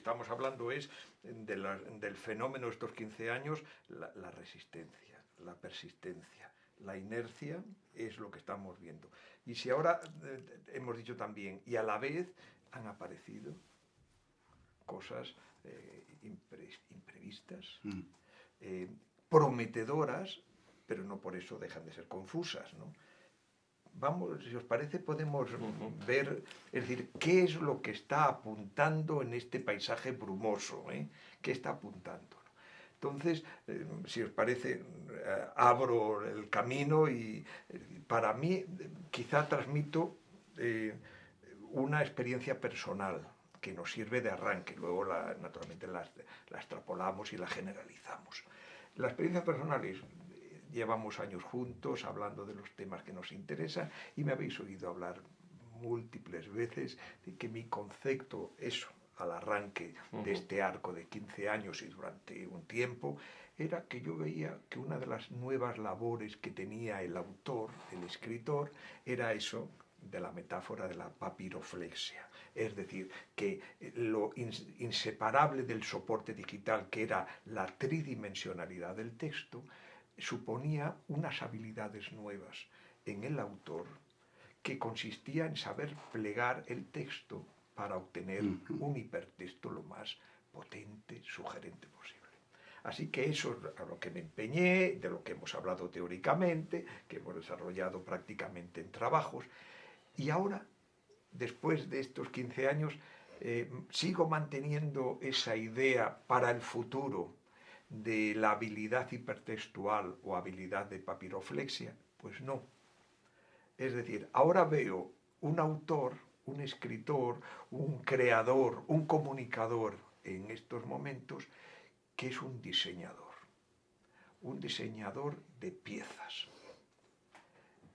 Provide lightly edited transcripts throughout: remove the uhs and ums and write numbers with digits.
estamos hablando es del fenómeno de estos 15 años, la resistencia, la persistencia, la inercia es lo que estamos viendo. Y si ahora hemos dicho también, y a la vez han aparecido cosas imprevistas, prometedoras, pero no por eso dejan de ser confusas, ¿no? Vamos, si os parece, podemos ver, es decir, qué es lo que está apuntando en este paisaje brumoso, ¿Qué está apuntando? Entonces, si os parece, abro el camino y para mí quizá transmito una experiencia personal que nos sirve de arranque, luego naturalmente la extrapolamos y la generalizamos. La experiencia personal es, llevamos años juntos hablando de los temas que nos interesan y me habéis oído hablar múltiples veces de que mi concepto, eso, al arranque de este arco de 15 años y durante un tiempo, era que yo veía que una de las nuevas labores que tenía el autor, el escritor, era eso de la metáfora de la papiroflexia. Es decir, que lo inseparable del soporte digital, que era la tridimensionalidad del texto, suponía unas habilidades nuevas en el autor que consistía en saber plegar el texto para obtener un hipertexto lo más potente, sugerente posible. Así que eso es a lo que me empeñé, de lo que hemos hablado teóricamente, que hemos desarrollado prácticamente en trabajos. Y ahora, después de estos 15 años, sigo manteniendo esa idea para el futuro de la habilidad hipertextual o habilidad de papiroflexia. Pues no. Es decir, ahora veo un autor, un escritor, un creador, un comunicador en estos momentos que es un diseñador de piezas.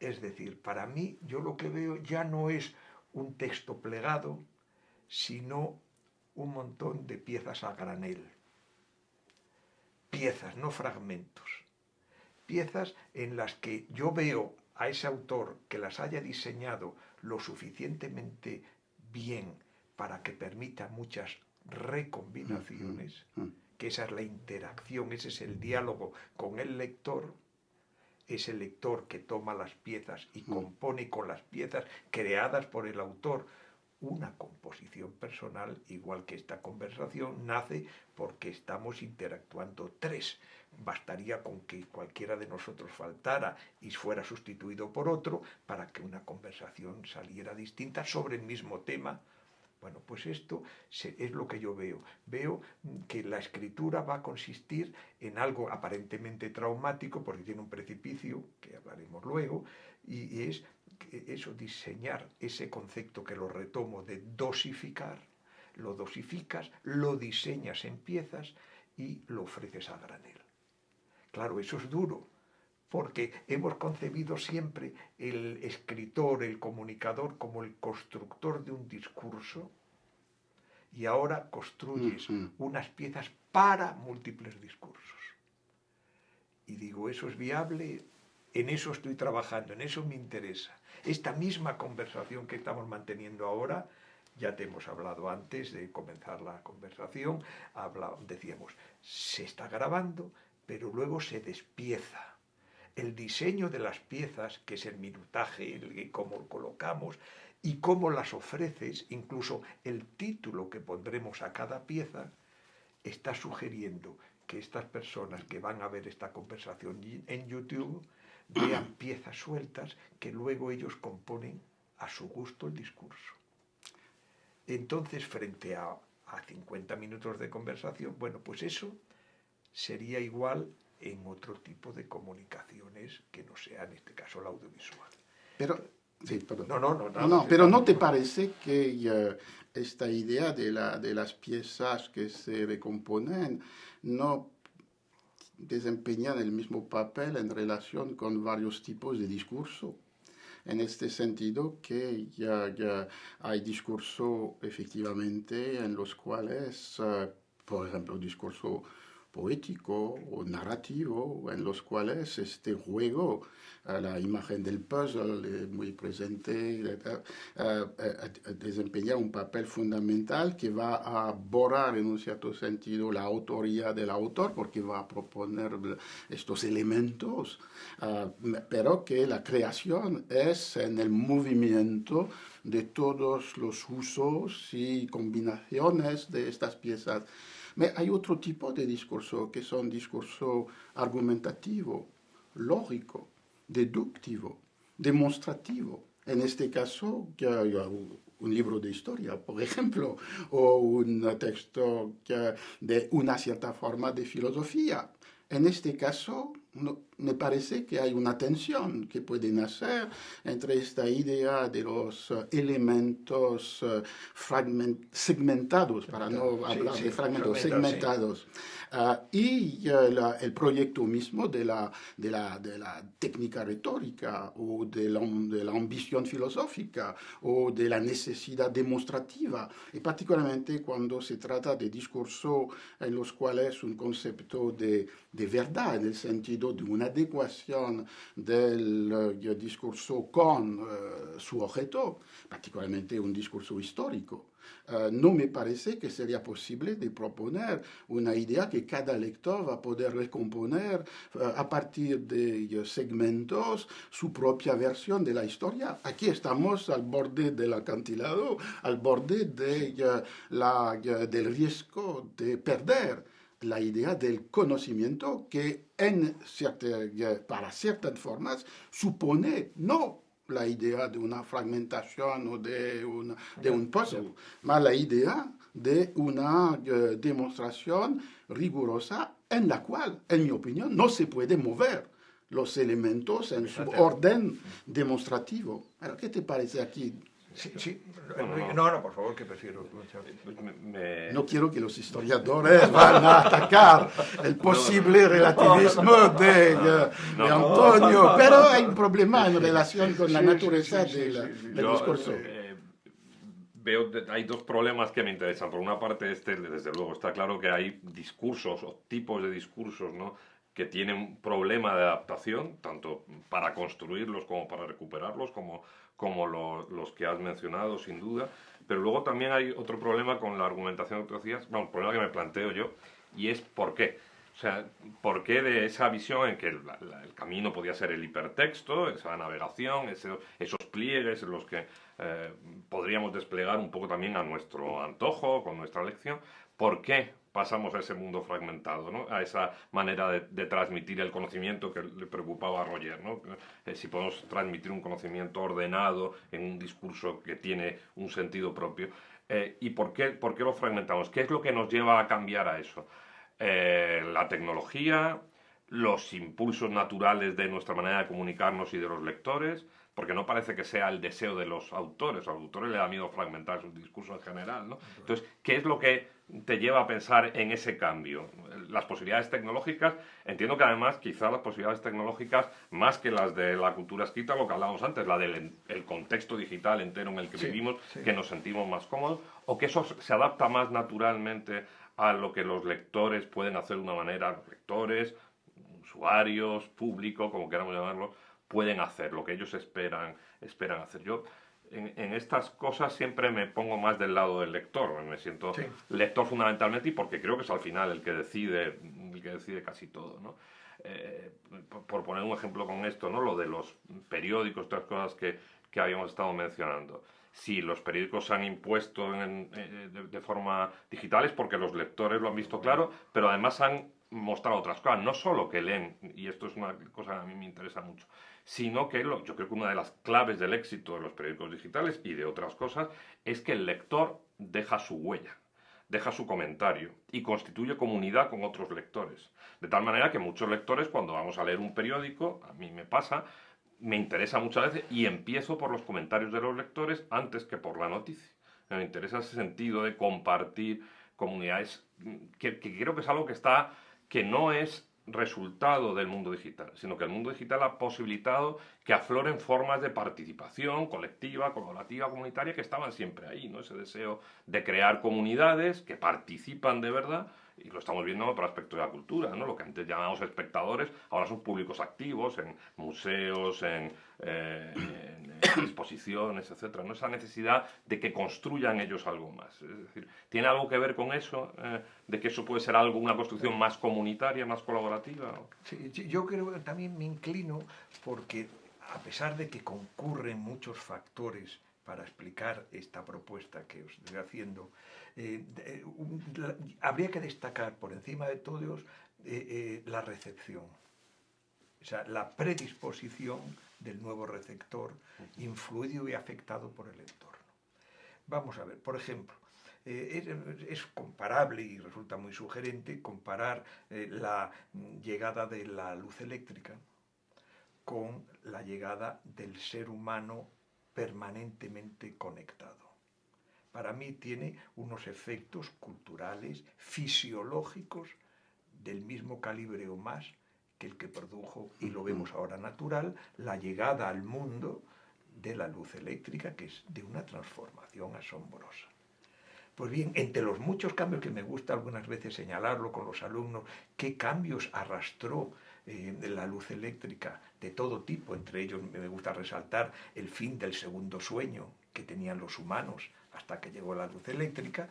Es decir, para mí yo lo que veo ya no es un texto plegado, sino un montón de piezas a granel. Piezas, no fragmentos. Piezas en las que yo veo a ese autor que las haya diseñado lo suficientemente bien para que permita muchas recombinaciones, que esa es la interacción, ese es el diálogo con el lector, es el lector que toma las piezas y compone con las piezas creadas por el autor una composición personal, igual que esta conversación nace porque estamos interactuando tres. Bastaría con que cualquiera de nosotros faltara y fuera sustituido por otro para que una conversación saliera distinta sobre el mismo tema. Bueno, pues esto es lo que yo veo. Veo que la escritura va a consistir en algo aparentemente traumático, porque tiene un precipicio, que hablaremos luego, y es eso, diseñar ese concepto que lo retomo de dosificar, lo dosificas, lo diseñas en piezas y lo ofreces a granel. Claro, eso es duro, porque hemos concebido siempre el escritor, el comunicador, como el constructor de un discurso, y ahora construyes unas piezas para múltiples discursos. Y digo, ¿eso es viable? En eso estoy trabajando, en eso me interesa. Esta misma conversación que estamos manteniendo ahora, ya te hemos hablado antes de comenzar la conversación, decíamos, se está grabando, pero luego se despieza. El diseño de las piezas, que es el minutaje, cómo colocamos y cómo las ofreces, incluso el título que pondremos a cada pieza, está sugiriendo que estas personas que van a ver esta conversación en YouTube vean piezas sueltas que luego ellos componen a su gusto el discurso. Entonces, frente a 50 minutos de conversación, bueno, pues eso sería igual en otro tipo de comunicaciones que no sea, en este caso, la audiovisual. Pero, sí, perdón. No, pero ¿no te parece que esta idea de las piezas que se recomponen no desempeñan el mismo papel en relación con varios tipos de discurso? En este sentido que ya hay discurso efectivamente en los cuales, por ejemplo, discurso poético o narrativo en los cuales este juego, la imagen del puzzle muy presente, desempeña un papel fundamental que va a borrar en un cierto sentido la autoría del autor porque va a proponer estos elementos, pero que la creación es en el movimiento de todos los usos y combinaciones de estas piezas. Hay otro tipo de discurso que son discurso argumentativo, lógico, deductivo, demostrativo. En este caso, un libro de historia, por ejemplo, o un texto de una cierta forma de filosofía. En este caso, me parece que hay una tensión que puede nacer entre esta idea de los elementos segmentados, para no hablar de fragmentos, segmentados, y el proyecto mismo de la técnica retórica o de la ambición filosófica o de la necesidad demostrativa, y particularmente cuando se trata de discurso en los cuales un concepto de verdad, en el sentido de una adecuación del discurso con su objeto, particularmente un discurso histórico. No me parece que sería posible de proponer una idea que cada lector va a poder recomponer a partir de segmentos su propia versión de la historia. Aquí estamos al borde del acantilado, al borde del riesgo de perder la idea del conocimiento que para ciertas formas supone no la idea de una fragmentación o de un puzzle, más la idea de una demostración rigurosa en la cual, en mi opinión, no se puede mover los elementos en su orden demostrativo. ¿Qué te parece aquí? Sí. No, por favor, que prefiero. No quiero que los historiadores van a atacar el posible relativismo de Antonio, pero hay un problema en relación con la naturaleza del discurso. Hay dos problemas que me interesan. Por una parte, desde luego, está claro que hay discursos o tipos de discursos, ¿no?, que tienen un problema de adaptación, tanto para construirlos como para recuperarlos, como los que has mencionado, sin duda. Pero luego también hay otro problema con la argumentación que decías, un problema que me planteo yo, y es ¿por qué? O sea, ¿por qué de esa visión en que el camino podía ser el hipertexto, esa navegación, esos pliegues en los que podríamos desplegar un poco también a nuestro antojo, con nuestra elección? ¿Por qué pasamos a ese mundo fragmentado, ¿no?, a esa manera de transmitir el conocimiento que le preocupaba a Roger, ¿no? Si podemos transmitir un conocimiento ordenado en un discurso que tiene un sentido propio. ¿Y por qué lo fragmentamos? ¿Qué es lo que nos lleva a cambiar a eso? La tecnología, los impulsos naturales de nuestra manera de comunicarnos y de los lectores, porque no parece que sea el deseo de los autores. A los autores les da miedo fragmentar su discurso en general, ¿no? Entonces, ¿qué es lo que te lleva a pensar en ese cambio? Las posibilidades tecnológicas, entiendo que además quizás las posibilidades tecnológicas, más que las de la cultura escrita, lo que hablábamos antes, la del contexto digital entero en el que vivimos, que nos sentimos más cómodos, o que eso se adapta más naturalmente a lo que los lectores pueden hacer de una manera, lectores, usuarios, público, como queramos llamarlo, pueden hacer, lo que ellos esperan hacer. Yo en estas cosas siempre me pongo más del lado del lector, me siento lector fundamentalmente, y porque creo que es al final el que decide casi todo, ¿no? Por poner un ejemplo con esto, ¿no?, lo de los periódicos, todas las cosas que habíamos estado mencionando. Si los periódicos se han impuesto de forma digital es porque los lectores lo han visto claro, pero además han mostrado otras cosas, no solo que leen, y esto es una cosa que a mí me interesa mucho, sino que yo creo que una de las claves del éxito de los periódicos digitales y de otras cosas es que el lector deja su huella, deja su comentario y constituye comunidad con otros lectores. De tal manera que muchos lectores, cuando vamos a leer un periódico, a mí me pasa, me interesa muchas veces y empiezo por los comentarios de los lectores antes que por la noticia. Me interesa ese sentido de compartir comunidades, que creo que es algo que no es resultado del mundo digital, sino que el mundo digital ha posibilitado que afloren formas de participación colectiva, colaborativa, comunitaria, que estaban siempre ahí, ¿no? Ese deseo de crear comunidades que participan de verdad Y lo estamos viendo en otro aspecto de la cultura, ¿no? Lo que antes llamábamos espectadores, ahora son públicos activos en museos, en exposiciones, etcétera, ¿no? Esa necesidad de que construyan ellos algo más. Es decir, ¿tiene algo que ver con eso? ¿De que eso puede ser algo, una construcción más comunitaria, más colaborativa? Sí, yo creo que también me inclino porque, a pesar de que concurren muchos factores para explicar esta propuesta que os estoy haciendo, habría que destacar por encima de todos la recepción. O sea, la predisposición del nuevo receptor, influido y afectado por el entorno. Vamos a ver, por ejemplo, es comparable y resulta muy sugerente comparar la llegada de la luz eléctrica con la llegada del ser humano permanentemente conectado. Para mí tiene unos efectos culturales, fisiológicos, del mismo calibre o más que el que produjo, y lo vemos ahora natural, la llegada al mundo de la luz eléctrica, que es de una transformación asombrosa. Pues bien, entre los muchos cambios que me gusta algunas veces señalarlo con los alumnos, qué cambios arrastró la luz eléctrica de todo tipo, entre ellos me gusta resaltar el fin del segundo sueño que tenían los humanos hasta que llegó la luz eléctrica.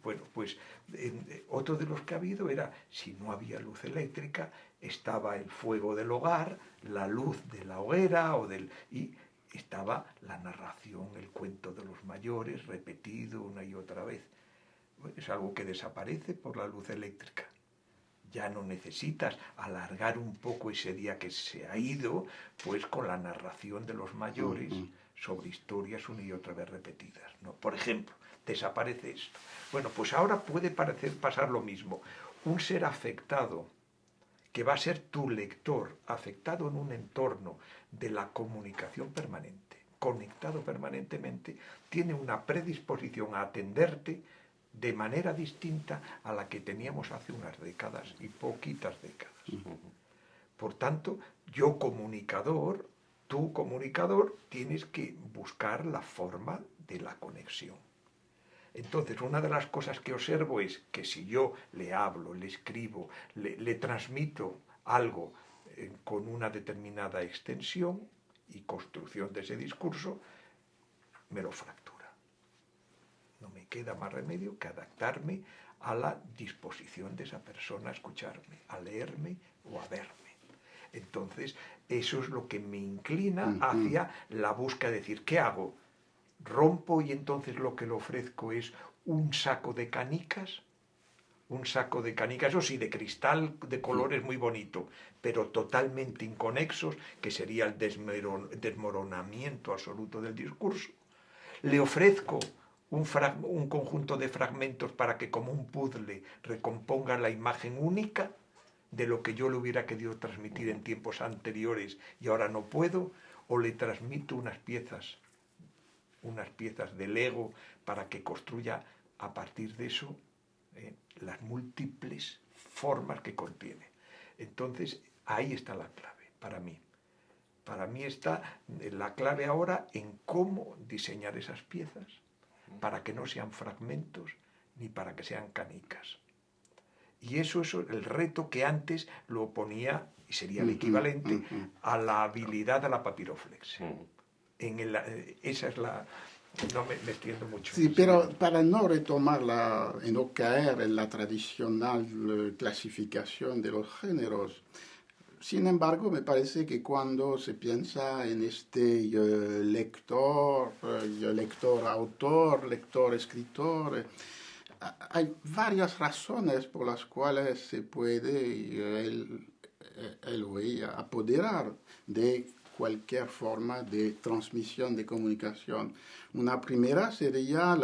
Bueno, pues otro de los que ha habido era, si no había luz eléctrica, estaba el fuego del hogar, la luz de la hoguera y estaba la narración, el cuento de los mayores, repetido una y otra vez. Es algo que desaparece por la luz eléctrica. Ya no necesitas alargar un poco ese día que se ha ido, pues con la narración de los mayores sobre historias una y otra vez repetidas, ¿no? Por ejemplo, desaparece esto. Bueno, pues ahora puede pasar lo mismo. Un ser afectado, que va a ser tu lector, afectado en un entorno de la comunicación permanente, conectado permanentemente, tiene una predisposición a atenderte de manera distinta a la que teníamos hace unas décadas y poquitas décadas. Por tanto, yo comunicador, tú comunicador, tienes que buscar la forma de la conexión. Entonces, una de las cosas que observo es que si yo le hablo, le escribo, le transmito algo con una determinada extensión y construcción de ese discurso, me lo fractura. No me queda más remedio que adaptarme a la disposición de esa persona a escucharme, a leerme o a verme. Entonces, eso es lo que me inclina hacia la búsqueda de decir, ¿qué hago? ¿Rompo y entonces lo que le ofrezco es un saco de canicas? Un saco de canicas, eso sí, de cristal, de colores muy bonito, pero totalmente inconexos, que sería el desmoronamiento absoluto del discurso. Le ofrezco un conjunto de fragmentos para que, como un puzzle, recomponga la imagen única de lo que yo le hubiera querido transmitir en tiempos anteriores y ahora no puedo, o le transmito unas piezas de Lego para que construya a partir de eso las múltiples formas que contiene. Entonces, ahí está la clave para mí. Para mí está la clave ahora en cómo diseñar esas piezas para que no sean fragmentos ni para que sean canicas. Y eso es el reto que antes lo ponía, y sería el equivalente, a la habilidad de la papiroflexia. Esa es la... No me extiendo mucho. Sí, pero para no retomarla y no caer en la tradicional clasificación de los géneros, sin embargo, me parece que cuando se piensa en este lector-autor, lector-escritor, hay varias razones por las cuales se puede él o ella apoderar de cualquier forma de transmisión de comunicación. Una primera sería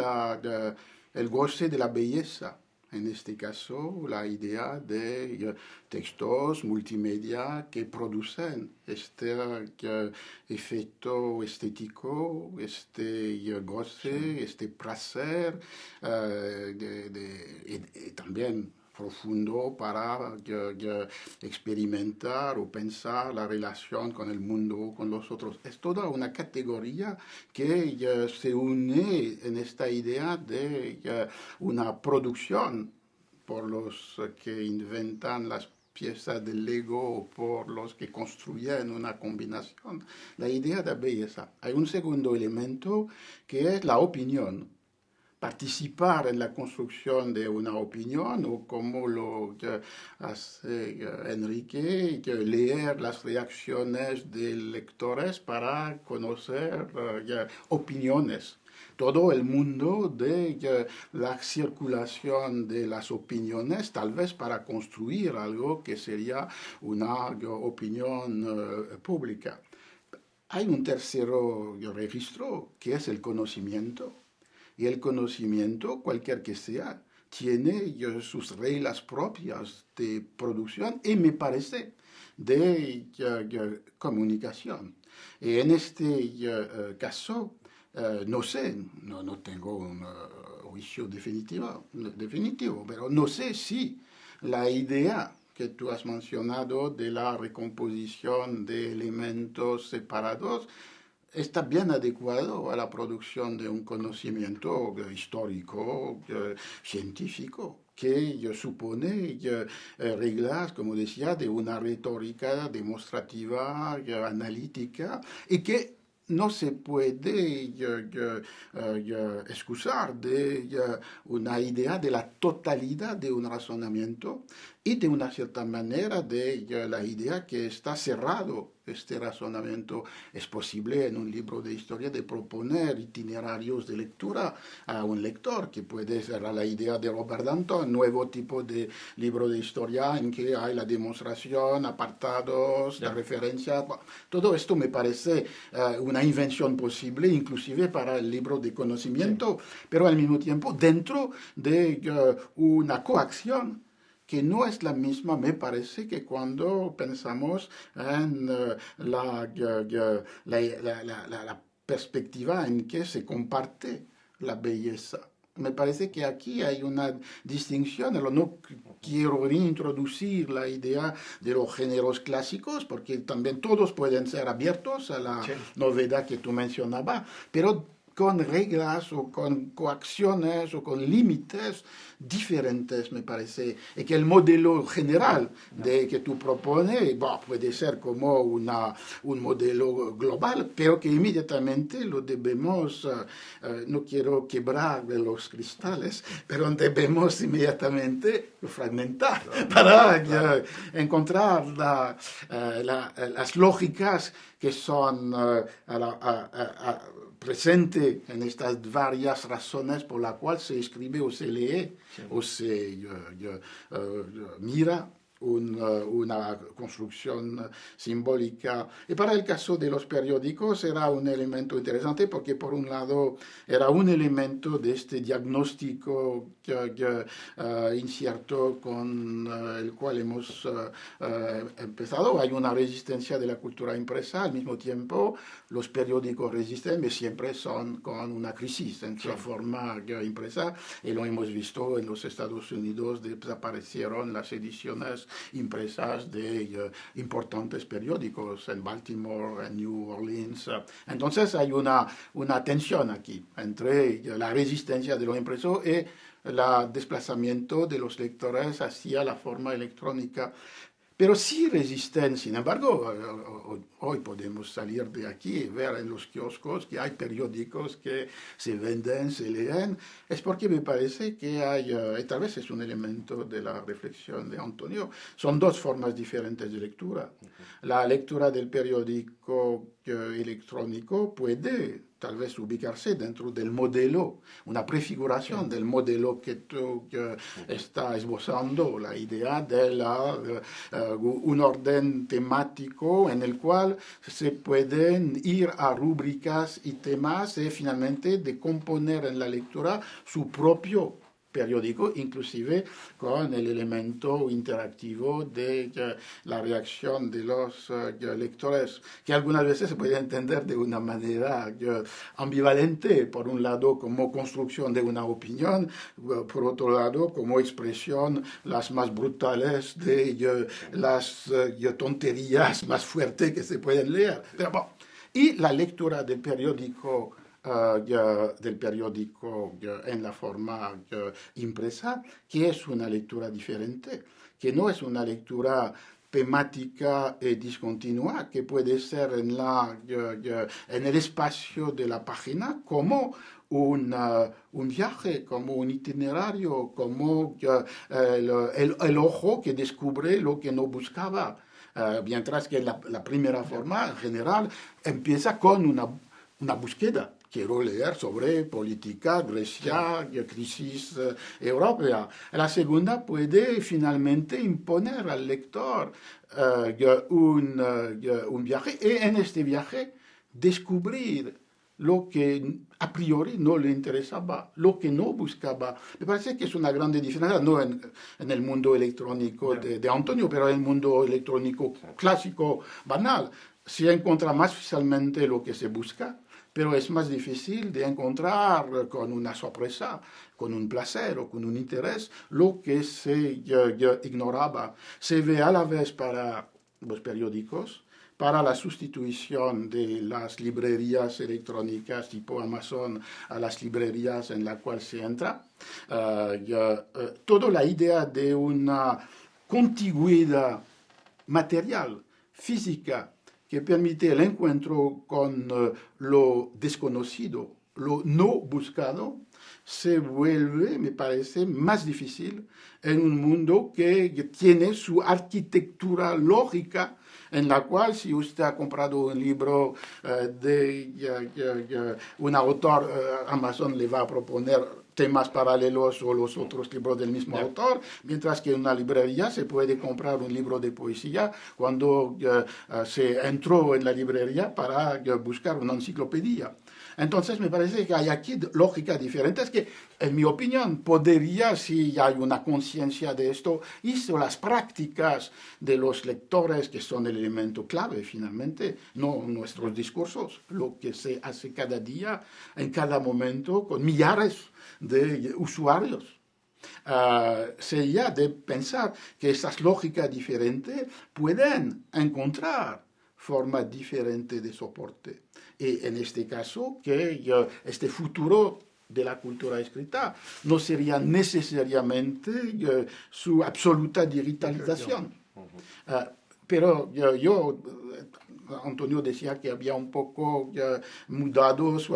el goce de la belleza. En este caso, la idea de textos multimedia que producen este efecto estético, este goce, este placer, y también profundo para experimentar o pensar la relación con el mundo, con los otros. Es toda una categoría que se une en esta idea de una producción por los que inventan las piezas del Lego o por los que construyen una combinación, la idea de belleza. Hay un segundo elemento que es la opinión. Participar en la construcción de una opinión o como lo hace Enrique, leer las reacciones de lectores para conocer opiniones. Todo el mundo de la circulación de las opiniones, tal vez para construir algo que sería una opinión pública. Hay un tercer registro que es el conocimiento. Y el conocimiento, cualquier que sea, tiene sus reglas propias de producción y me parece de comunicación. Y en este caso, no sé, no tengo un juicio definitivo, pero no sé si la idea que tú has mencionado de la recomposición de elementos separados está bien adecuado a la producción de un conocimiento histórico, científico, que supone reglas, como decía, de una retórica demostrativa, analítica, y que no se puede excusar de una idea de la totalidad de un razonamiento y de una cierta manera de la idea que está cerrado este razonamiento. Es posible en un libro de historia de proponer itinerarios de lectura a un lector, que puede ser la idea de Robert Danton, nuevo tipo de libro de historia en que hay la demostración, apartados, la referencia. Todo esto me parece una invención posible, inclusive para el libro de conocimiento, pero al mismo tiempo dentro de una coacción que no es la misma, me parece, que cuando pensamos en la perspectiva en que se comparte la belleza. Me parece que aquí hay una distinción. No quiero reintroducir la idea de los géneros clásicos, porque también todos pueden ser abiertos a la novedad que tú mencionabas, pero con reglas o con coacciones o con límites diferentes, me parece. Y que el modelo general que tú propones puede ser como un modelo global, pero que inmediatamente lo debemos, no quiero quebrar los cristales, pero debemos inmediatamente fragmentar para encontrar las lógicas que son presente en estas varias razones por las cuales se escribe o se lee o se mira una construcción simbólica. Y para el caso de los periódicos era un elemento interesante porque por un lado era un elemento de este diagnóstico incierto con el cual hemos empezado. Hay una resistencia de la cultura impresa, al mismo tiempo los periódicos resisten, pero siempre son con una crisis en su forma impresa, y lo hemos visto en los Estados Unidos. Desaparecieron las ediciones impresas de importantes periódicos en Baltimore, en New Orleans. Entonces hay una tensión aquí entre la resistencia de lo impreso y el desplazamiento de los lectores hacia la forma electrónica. Pero sí resisten, sin embargo, hoy podemos salir de aquí y ver en los kioscos que hay periódicos que se venden, se leen. Es porque me parece que hay, y tal vez es un elemento de la reflexión de Antonio, son dos formas diferentes de lectura. La lectura del periódico electrónico puede tal vez ubicarse dentro del modelo, una prefiguración del modelo que tú estás esbozando, la idea de un orden temático en el cual se pueden ir a rúbricas y temas y finalmente de componer en la lectura su propio periódico, inclusive con el elemento interactivo de la reacción de los lectores, que algunas veces se puede entender de una manera ambivalente, por un lado como construcción de una opinión, por otro lado como expresión las más brutales de las tonterías más fuertes que se pueden leer. Pero, y la lectura del periódico del periódico en la forma impresa, que es una lectura diferente, que no es una lectura temática y discontinua, que puede ser en el espacio de la página como un viaje, como un itinerario, como el ojo que descubre lo que no buscaba. Mientras que la primera forma, en general, empieza con una búsqueda. Quiero leer sobre política, Grecia, crisis europea. La segunda puede finalmente imponer al lector un viaje y en este viaje descubrir lo que a priori no le interesaba, lo que no buscaba. Me parece que es una grande diferencia, no en el mundo electrónico de Antonio, pero en el mundo electrónico clásico, banal. Se encuentra más fácilmente lo que se busca, pero es más difícil de encontrar con una sorpresa, con un placer o con un interés lo que se ignoraba. Se ve a la vez para los periódicos, para la sustitución de las librerías electrónicas tipo Amazon a las librerías en las cuales se entra. Toda la idea de una contigüidad material, física, que permite el encuentro con lo desconocido, lo no buscado, se vuelve, me parece, más difícil en un mundo que tiene su arquitectura lógica, en la cual si usted ha comprado un libro de un autor, Amazon le va a proponer temas paralelos o los otros libros del mismo autor, mientras que en una librería se puede comprar un libro de poesía cuando se entró en la librería para buscar una enciclopedia. Entonces me parece que hay aquí lógicas diferentes que, en mi opinión, podría, si hay una conciencia de esto, y las prácticas de los lectores, que son el elemento clave finalmente, no nuestros discursos, lo que se hace cada día, en cada momento, con millares de usuarios. Sería de pensar que esas lógicas diferentes pueden encontrar formas diferentes de soporte. Y en este caso, que este futuro de la cultura escrita no sería necesariamente su absoluta digitalización. Pero Antonio decía que había un poco mudado su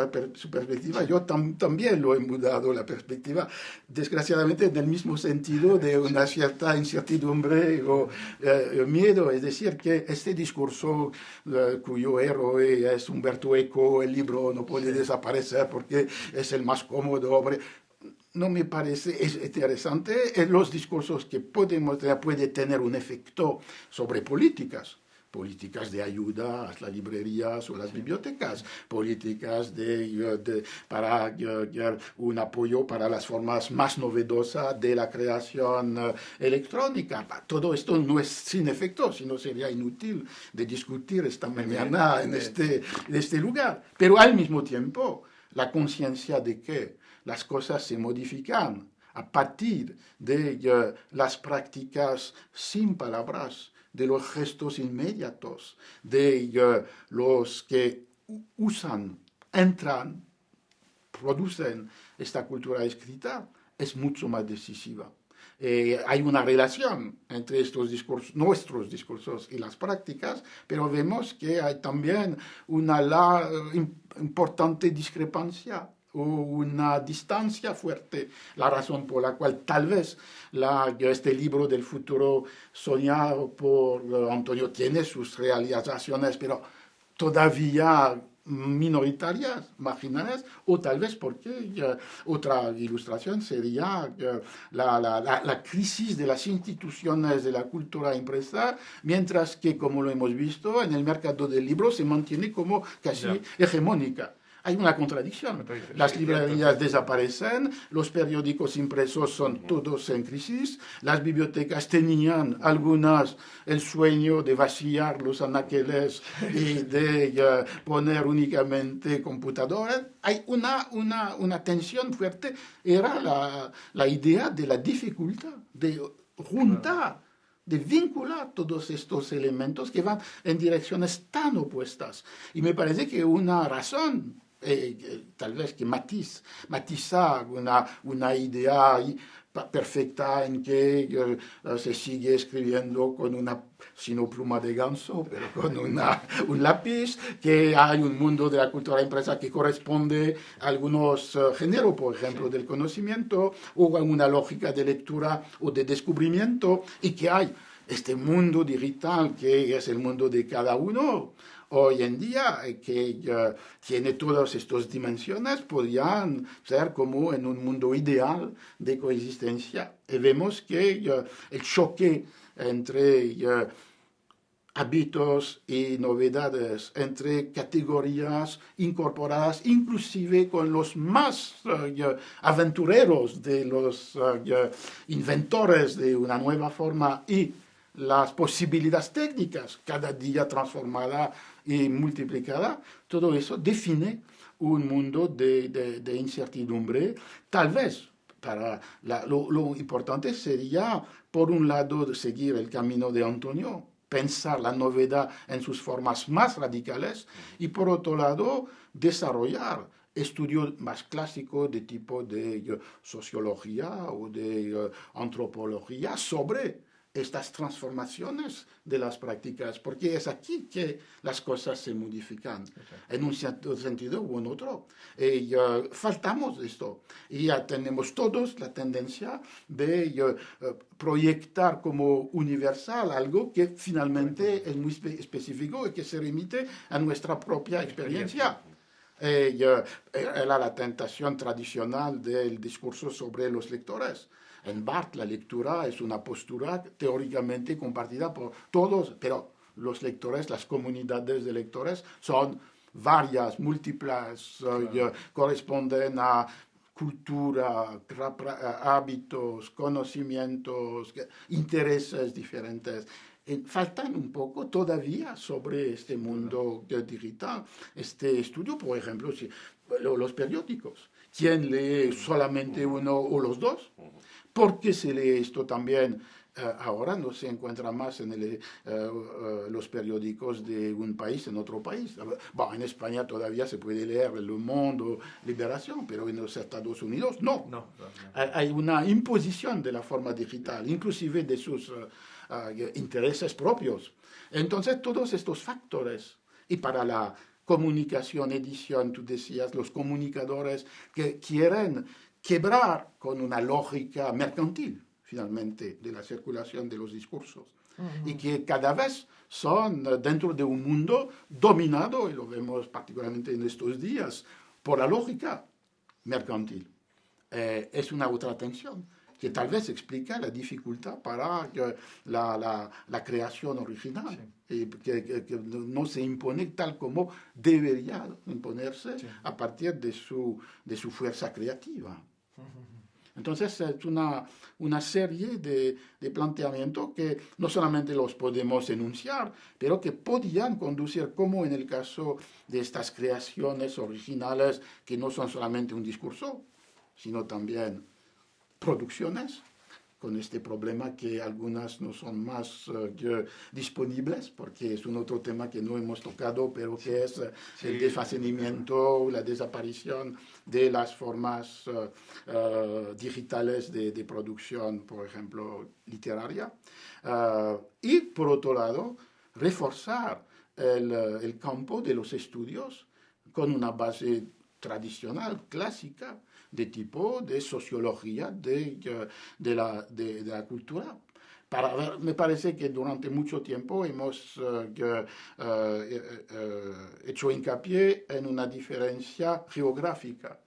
perspectiva. Yo también lo he mudado la perspectiva, desgraciadamente en el mismo sentido de una cierta incertidumbre o miedo. Es decir, que este discurso cuyo héroe es Umberto Eco, el libro no puede desaparecer porque es el más cómodo. No me parece es interesante. Los discursos que podemos tener puede tener un efecto sobre políticas de ayuda a las librerías o las bibliotecas, políticas para un apoyo para las formas más novedosas de la creación electrónica. Todo esto no es sin efecto, sino sería inútil de discutir esta mañana en este lugar. Pero al mismo tiempo, la conciencia de que las cosas se modifican a partir de las prácticas sin palabras, de los gestos inmediatos, de los que usan, entran, producen esta cultura escrita, es mucho más decisiva. Hay una relación entre estos discursos, nuestros discursos y las prácticas, pero vemos que hay también una importante discrepancia o una distancia fuerte, la razón por la cual tal vez este libro del futuro soñado por Antonio tiene sus realizaciones, pero todavía minoritarias, marginales, o tal vez porque otra ilustración sería la crisis de las instituciones de la cultura impresa, mientras que, como lo hemos visto, en el mercado del libro se mantiene como casi hegemónica. Hay una contradicción. Las librerías desaparecen, los periódicos impresos son todos en crisis, las bibliotecas tenían algunas el sueño de vaciar los anaqueles y de poner únicamente computadoras. Hay una tensión fuerte. Era la idea de la dificultad de juntar, de vincular todos estos elementos que van en direcciones tan opuestas. Y me parece que una razón tal vez que matizar una idea perfecta en que se sigue escribiendo con una, si no pluma de ganso, pero con un lápiz, que hay un mundo de la cultura impresa que corresponde a algunos géneros, por ejemplo, del conocimiento, o a una lógica de lectura o de descubrimiento, y que hay este mundo digital que es el mundo de cada uno. Hoy en día, que tiene todas estas dimensiones, podrían ser como en un mundo ideal de coexistencia. Y vemos que el choque entre hábitos y novedades, entre categorías incorporadas, inclusive con los más aventureros de los inventores de una nueva forma y las posibilidades técnicas, cada día transformada y multiplicada, todo eso define un mundo de incertidumbre. Tal vez lo importante sería, por un lado, seguir el camino de Antonio, pensar la novedad en sus formas más radicales, y por otro lado, desarrollar estudios más clásicos de tipo de sociología o de antropología sobre estas transformaciones de las prácticas, porque es aquí que las cosas se modifican, en un cierto sentido u en otro. Faltamos esto, y ya tenemos todos la tendencia de proyectar como universal algo que finalmente es muy específico y que se remite a nuestra propia experiencia. Era la tentación tradicional del discurso sobre los lectores. En Barthes, la lectura es una postura teóricamente compartida por todos, pero los lectores, las comunidades de lectores son varias, múltiples, corresponden a cultura, hábitos, conocimientos, intereses diferentes. Faltan un poco todavía sobre este mundo digital. Este estudio, por ejemplo, los periódicos. ¿Quién lee solamente uno o los dos? ¿Por qué se lee esto también? Ahora no se encuentra más en los periódicos de un país en otro país. Bueno, en España todavía se puede leer Le Monde o Liberación, pero en los Estados Unidos no. Hay una imposición de la forma digital, inclusive de sus intereses propios. Entonces, todos estos factores, y para la comunicación, edición, tú decías, los comunicadores que quieren quebrar con una lógica mercantil, finalmente, de la circulación de los discursos, y que cada vez son dentro de un mundo dominado, y lo vemos particularmente en estos días, por la lógica mercantil. Es una otra tensión que tal vez explica la dificultad para la creación original, que no se impone tal como debería imponerse a partir de su fuerza creativa. Entonces es una serie de planteamientos que no solamente los podemos enunciar, pero que podían conducir, como en el caso de estas creaciones originales, que no son solamente un discurso, sino también producciones, con este problema que algunas no son más disponibles, porque es un otro tema que no hemos tocado, pero que es el desfacimiento, la desaparición de las formas digitales de producción, por ejemplo, literaria. Y, por otro lado, reforzar el campo de los estudios con una base tradicional, clásica, de tipo de sociología de la cultura. Me parece que durante mucho tiempo hemos hecho hincapié en una diferencia geográfica.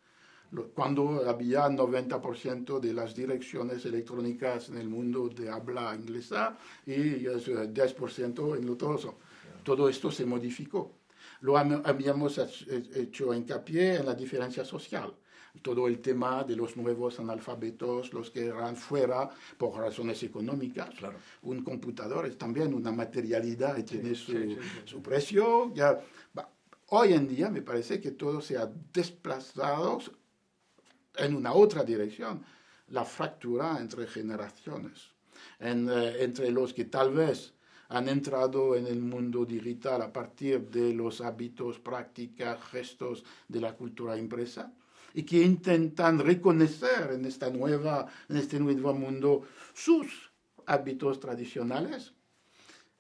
Cuando había 90% de las direcciones electrónicas en el mundo de habla inglesa y 10% en otros, todo esto se modificó. Lo habíamos hecho hincapié en la diferencia social. Todo el tema de los nuevos analfabetos, los que eran fuera por razones económicas. Claro. Un computador es también una materialidad y tiene su precio. Hoy en día me parece que todo se ha desplazado en una otra dirección, la fractura entre generaciones, entre los que tal vez han entrado en el mundo digital a partir de los hábitos, prácticas, gestos de la cultura impresa y que intentan reconocer en este nuevo mundo sus hábitos tradicionales.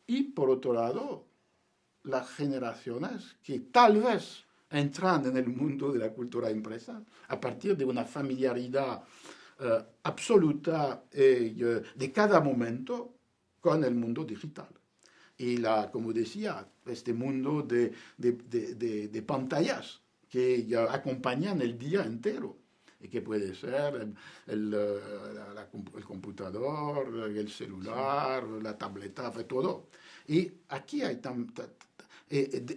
Y por otro lado, las generaciones que tal vez entran en el mundo de la cultura impresa a partir de una familiaridad absoluta de cada momento con el mundo digital. Y como decía, este mundo de pantallas que acompañan el día entero y que puede ser el computador, el celular, la tableta, todo. Y aquí hay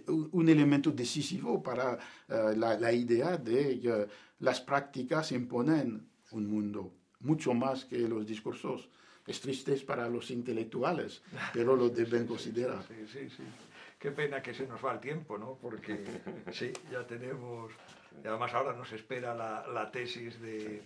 un elemento decisivo para la idea de las prácticas imponen un mundo mucho más que los discursos. Es triste para los intelectuales, pero lo deben considerar. Sí. Qué pena que se nos va el tiempo, ¿no? Porque sí, ya tenemos... Y además ahora nos espera la tesis de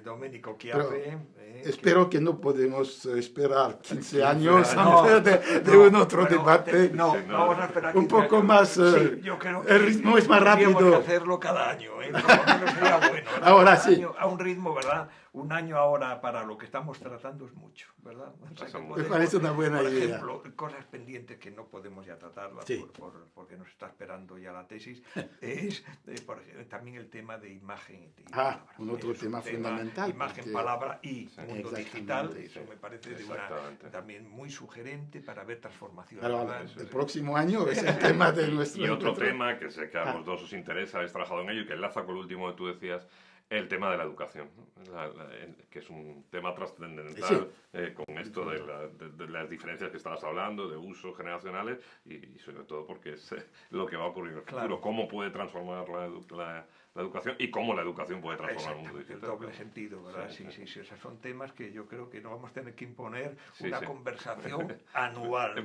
Domenico Chiappe. Espero que no podemos esperar 15 años antes de un otro debate. Vamos a esperar un poco más. Sí, yo creo que el ritmo es más rápido. Tendríamos que hacerlo cada año, ¿eh? Por lo menos sería bueno. Ahora sí. A un ritmo, ¿verdad? Un año ahora para lo que estamos tratando es mucho, ¿verdad? Me parece una buena idea. Por ejemplo, cosas pendientes que no podemos ya tratarlas porque nos está esperando ya la tesis, es también el tema de imagen y palabra. Un otro tema fundamental. Imagen, palabra y mundo digital, eso me parece también muy sugerente para ver transformaciones. Ahora, el próximo año es el tema de nuestro Y otro tema que sé que a los dos os interesa, habéis trabajado en ello y que enlaza con lo último que tú decías, el tema de la educación, que es un tema trascendental con esto de las diferencias que estabas hablando, de usos generacionales y sobre todo porque es lo que va a ocurrir en el futuro, cómo puede transformar la educación y cómo la educación puede transformar el mundo digital. El doble sentido, ¿verdad? Sí. Esos son temas que yo creo que no vamos a tener que imponer una conversación anual.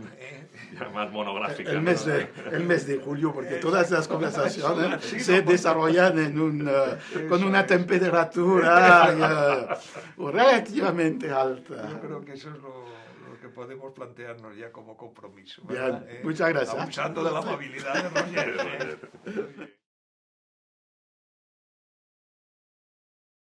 Ya más monográfica. El mes de julio, porque todas las conversaciones se desarrollan con una temperatura relativamente alta. Yo creo que eso es lo que podemos plantearnos ya como compromiso, ¿verdad? Bien, muchas gracias. Abusando de la amabilidad de Roger.